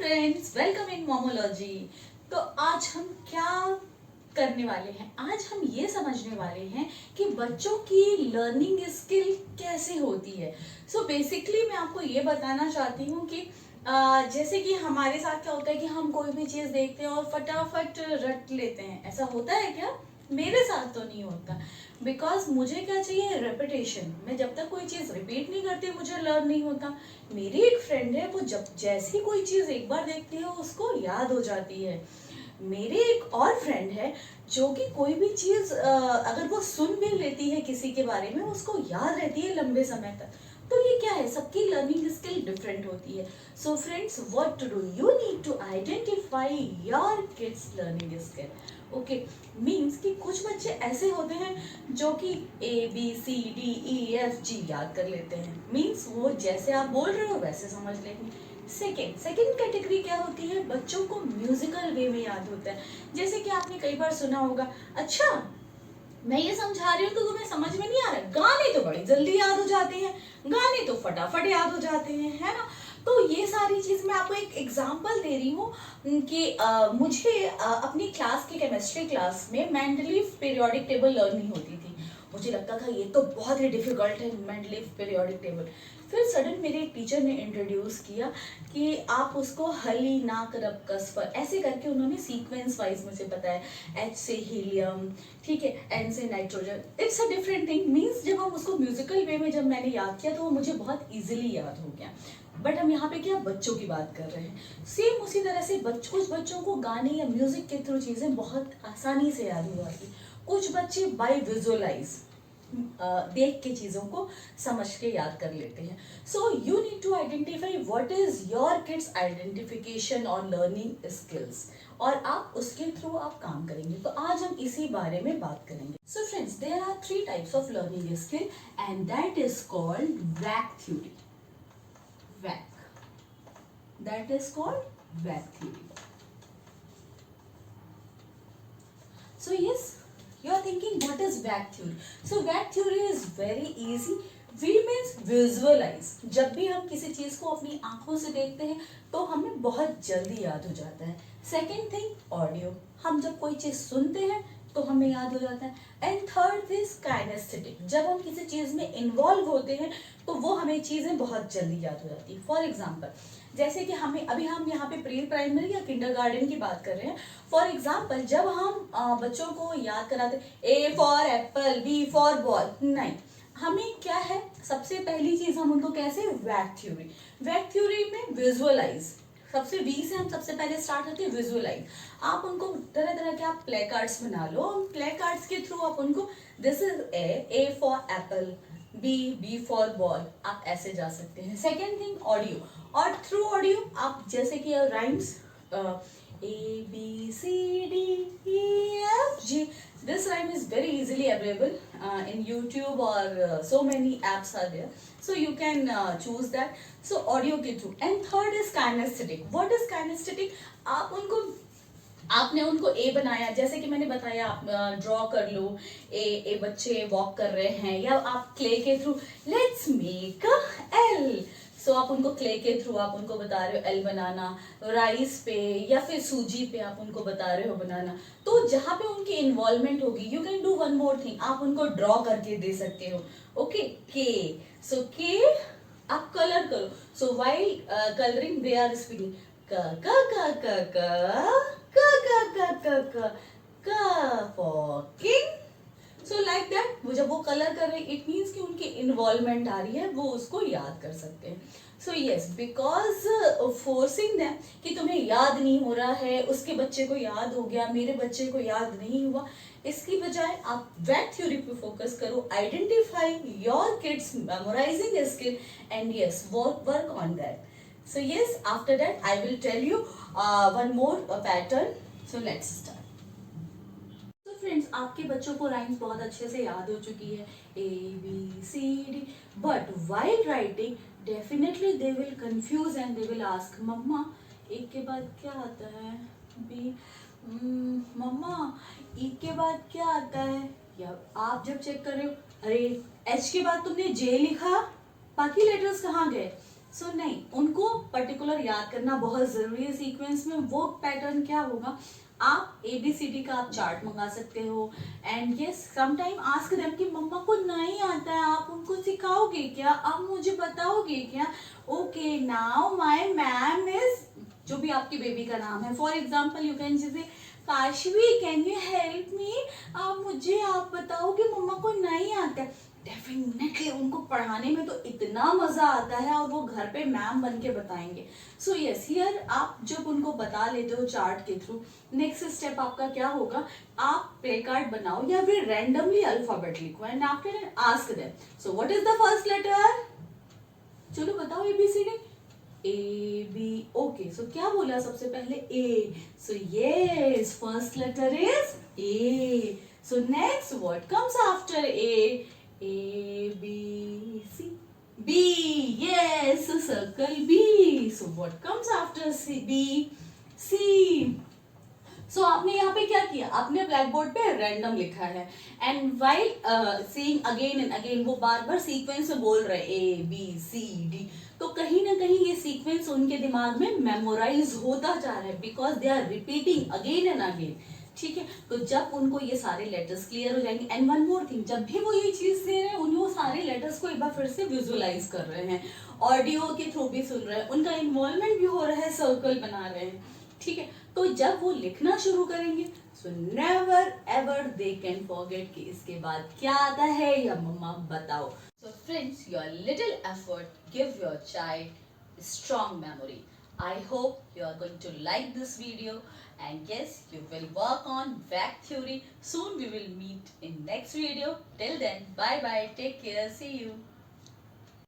Friends, welcome in मोमोलॉजी। तो आज हम क्या करने वाले हैं? आज हम ये समझने वाले हैं कि बच्चों की लर्निंग स्किल कैसे होती है। सो बेसिकली मैं आपको ये बताना चाहती हूँ कि जैसे कि हमारे साथ क्या होता है कि हम कोई भी चीज़ देखते हैं और फटाफट रट लेते हैं। ऐसा होता है क्या? मेरे साथ तो नहीं होता, बिकॉज मुझे क्या चाहिए, रेपिटेशन। मैं जब तक कोई चीज़ रिपीट नहीं करती मुझे लर्न नहीं होता। मेरी एक फ्रेंड है, वो जब जैसी कोई चीज़ एक बार देखती है उसको याद हो जाती है। मेरी एक और फ्रेंड है जो कि कोई भी चीज़ अगर वो सुन भी लेती है किसी के बारे में उसको याद रहती है लंबे समय तक। तो ये क्या है, सबकी लर्निंग स्किल डिफरेंट होती है। So friends, what to do, you need to identify your kids learning skill. Okay, means कि कुछ बच्चे ऐसे होते हैं जो कि ABCDEFG याद कर लेते हैं। मीन्स वो जैसे आप बोल रहे हो वैसे समझ लेंगे। सेकेंड कैटेगरी क्या होती है, बच्चों को म्यूजिकल वे में याद होता है। जैसे कि आपने कई बार सुना होगा, अच्छा मैं ये समझा रही हूँ तो तुम्हें समझ में नहीं आ रहा। गाने तो बड़ी जल्दी याद हो जाते हैं, गाने तो फटाफट याद हो जाते हैं, है ना। तो ये सारी चीज मैं आपको एक एग्जांपल दे रही हूँ कि मुझे अपनी क्लास की केमिस्ट्री क्लास में मेंडलीव पीरियोडिक टेबल लर्न नहीं होती थी। मुझे लगता था ये तो बहुत ही डिफिकल्ट है मेंडलीव पीरियोडिक टेबल। फिर सडन मेरे टीचर ने इंट्रोड्यूस किया कि आप उसको हली नाक रब कसफर ऐसे करके उन्होंने सीक्वेंस वाइज मुझे बताया। H से हीलियम, ठीक है, N से nitrogen, it's a different thing. Means जब हम उसको म्यूजिकल वे में जब मैंने याद किया तो वो मुझे बहुत इजीली याद हो गया। बट हम यहाँ पे क्या बच्चों की बात कर रहे हैं। सेम उसी तरह से कुछ बच्चों को गाने या म्यूजिक के थ्रू चीजें बहुत आसानी से याद हो जाती। कुछ बच्चे बाय विजुअलाइज देख के चीजों को समझ के याद कर लेते हैं। So you need to identify what is your kids identification और लर्निंग स्किल्स, और आप उसके थ्रू आप काम करेंगे। तो आज हम इसी बारे में बात करेंगे। So friends, there are 3 types of learning skill and that is called VAK theory. That is called VAC theory. So yes, you are thinking what is VAC theory? So VAC theory is very easy. V means visualize. जब भी हम किसी चीज को अपनी आंखों से देखते हैं तो हमें बहुत जल्दी याद हो जाता है। सेकेंड थिंग ऑडियो, हम जब कोई चीज सुनते हैं तो हमें याद हो जाता है। एंड थर्ड इज काइनेस्थेटिक, जब हम किसी चीज में इन्वॉल्व होते हैं तो वो हमें चीजें बहुत जल्दी याद हो जाती है। फॉर एग्जाम्पल, जैसे कि हमें अभी हम यहाँ पे प्री प्राइमरी या किंडरगार्टन की बात कर रहे हैं। फॉर एग्जाम्पल, जब हम बच्चों को याद कराते A for Apple, B for ball, नहीं, हमें क्या है, सबसे पहली चीज हम उनको कैसे, वैक थ्योरी। वैक थ्योरी में विजुअलाइज, सबसे वी से हम सबसे पहले स्टार्ट करते हैं विजुअलाइज। आप उनको तरह तरह के आप प्ले कार्ड्स बना लो, प्ले कार्ड्स के थ्रू आप उनको this is A for Apple, B for ball, आप ऐसे जा सकते हैं। सेकेंड थिंग ऑडियो, और थ्रू ऑडियो आप जैसे कि rhymes ABCDEFG, this rhyme is very easily available in YouTube or so many apps are there, so you can choose that. So audio के through. And third is kinesthetic. What is kinesthetic? आपने उनको ए बनाया, जैसे कि मैंने बताया, आप draw कर लो, ए बच्चे वॉक कर रहे हैं, या आप क्ले के through let's make a L. So आप उनको क्ले के थ्रू आप उनको बता रहे हो एल बनाना, राइस पे या फिर सूजी पे आप उनको बता रहे हो बनाना। तो जहाँ पे उनकी इन्वॉल्वमेंट होगी, you can do one more thing, आप उनको ड्रॉ करके दे सकते हो। ओके, के, सो के आप कलर करो। So while colouring they are speaking K K K K K for king. So like that, वो जब वो कलर कर रहे, इट मीन्स कि उनकी इन्वॉल्वमेंट आ रही है, वो उसको याद कर सकते हैं। So yes, because forcing them कि तुम्हें याद नहीं हो रहा है, उसके बच्चे को याद हो गया, मेरे बच्चे को याद नहीं हुआ, इसकी बजाय आप वैक थ्योरी पे फोकस करो। Identify your kids memorising skill and yes work on that. So yes, after that I will tell you one more pattern. So let's start. So friends, आपके बच्चों को राइम्स बहुत अच्छे से याद हो चुकी है, ABCD, but while writing definitely they will confuse and they will ask, मम्मा एक के बाद क्या आता है, B, मम्मा E के बाद क्या आता है, या आप जब चेक कर रहे हो, अरे H के बाद तुमने J लिखा, बाकी लेटर्स कहाँ गए। सो नहीं, उनको पर्टिकुलर याद करना बहुत जरूरी है सीक्वेंस में। वो पैटर्न क्या होगा, आप ABCD का आप चार्ट मंगा सकते हो and yes sometime ask them कि मम्मा को नहीं आता है, आप उनको सिखाओगे क्या, आप मुझे बताओगे क्या। Okay now my ma'am is, जो भी आपकी बेबी का नाम है, फॉर एग्जाम्पल यू कैन जैसे Kashvi can you help me, आप बताओगे मम्मा को नहीं आता है। डेफिनेटली उनको पढ़ाने में तो इतना मजा आता है और वो घर पे मैम बन के बताएंगे। सो यस हियर आप जब उनको बता लेते हो चार्ट के थ्रू, नेक्स्ट स्टेप आपका क्या होगा, आप प्ले कार्ड बनाओ या फिर रैंडमली अल्फाबेट लिखो and after ask them so what is the first letter, चलो बताओ ABCD। A B, okay so क्या बोला सबसे पहले A, so yes first letter is A। So next what comes after A B C, B, yes so circle B। so what comes after C, B, C। सो आपने यहाँ पे क्या किया, आपने ब्लैक बोर्ड पे रैंडम लिखा है and while saying again and again, वो बार बार सीक्वेंस में बोल रहे हैं ABCD, तो कहीं ना कहीं ये सीक्वेंस उनके दिमाग में मेमोराइज होता जा रहा है because they are repeating again and again. ठीक है, तो जब उनको ये सारे लेटर्स क्लियर हो जाएंगे एंड वन मोर थिंग, जब भी वो ये चीज दे रहे हैं उन्हें वो सारे लेटर्स को एक बार फिर से विजुअलाइज कर रहे हैं, ऑडियो के थ्रू भी सुन रहे हैं, उनका इन्वॉल्वमेंट भी हो रहा है, सर्कल बना रहे हैं। ठीक है, तो जब वो लिखना शुरू करेंगे so never ever they can forget कि इसके बाद क्या आता है या मम्मा बताओ। So friends, your little effort give your child strong memory. I hope you are going to like this video and yes, you will work on VAC theory. Soon we will meet in next video. Till then, bye bye, take care, see you.